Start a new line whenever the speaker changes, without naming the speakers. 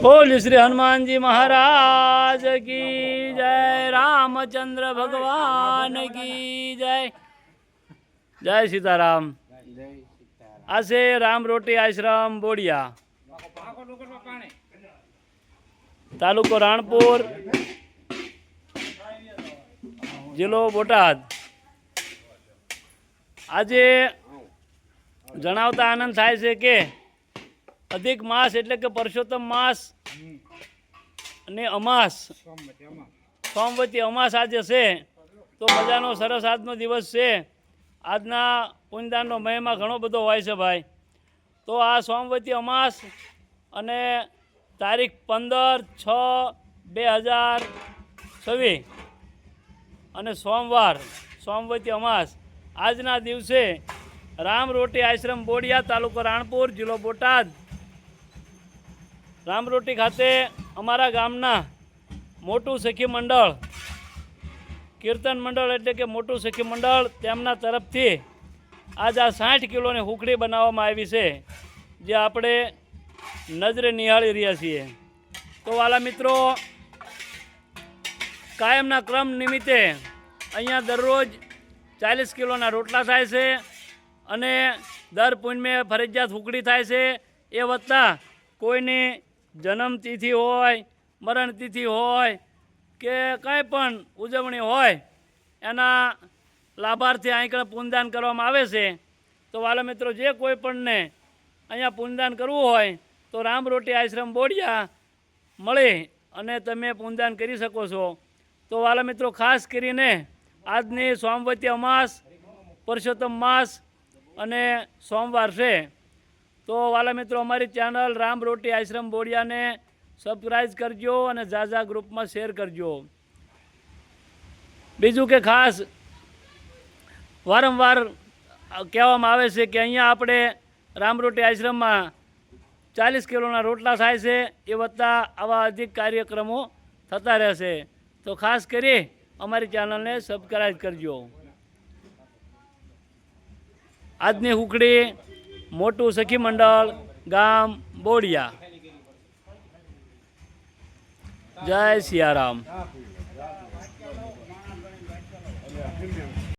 बोल श्री हनुमान जी महाराज की जय, रामचंद्र भगवान की जय। जय सीताराम। आसे राम रोटी आश्रम बोडिया, तालुको राणपुर, जिल्लो बोटाद। આજે જણાવતા આનંદ થાય છે કે અધિક માસ એટલે કે પરસોત્તમ માસ અને અમાસ, સોમવતી અમાસ આજે છે, તો મજાનો સરસ આજનો દિવસ છે। આજના પુણ્યદાનનો મહિમા ઘણો બધો હોય છે ભાઈ। તો આ સોમવતી અમાસ અને તારીખ 15/6/2026 અને સોમવાર સોમવતી અમાસ આજના દિવસે રામ રોટી આશ્રમ બોડિયા, તાલુકો રાણપુર, જિલ્લો બોટાદ, રામ રોટી ખાતે અમારા ગામના મોટું સખી મંડળ, કીર્તન મંડળ એટલે કે મોટું સખી મંડળ, તેમના તરફથી આજ આ 60 કિલોની હુકડી બનાવવામાં આવી છે, જે આપણે નજરે નિહાળી રહ્યા છીએ। તો વાલા મિત્રો, કાયમના ક્રમ નિમિત્તે અહીંયા દરરોજ 40 કિલોના રોટલા થાય છે અને દર પૂનમે ફરજિયાત હુકડી થાય છે। એ વત્તા કોઈની જન્મતિથિ હોય, મરણતિથિ હોય કે કંઈ પણ ઉજવણી હોય, એના લાભાર્થી અહીં પૂનદાન કરવામાં આવે છે। તો વાલા મિત્રો, જે કોઈ પણને અહીંયા પૂનદાન કરવું હોય તો રામ રોટી આશ્રમ બોડિયા મળી અને તમે પૂનદાન કરી શકો છો। તો વાલા મિત્રો, ખાસ કરીને આજની સોમવતી અમાસ, પરસોત્તમ માસ અને સોમવાર છે। તો વાલા મિત્રો, અમારી ચેનલ રામ રોટી આશ્રમ બોડિયાને સબસ્ક્રાઈબ કરજો અને ઝાઝા ગ્રુપમાં શેર કરજો। બીજું કે ખાસ વારંવાર કહેવામાં આવે છે કે અહીંયા આપણે રામ રોટી આશ્રમમાં 40 કિલોના રોટલા થાય છે, એ વત્તા આવા અધિક કાર્યક્રમો થતા રહેશે। તો ખાસ કરી અમારી ચેનલને સબસ્ક્રાઈબ કરજો। આજની હુકડી મોટું સખી મંડળ, ગામ બોડિયા। જય સિયારામ।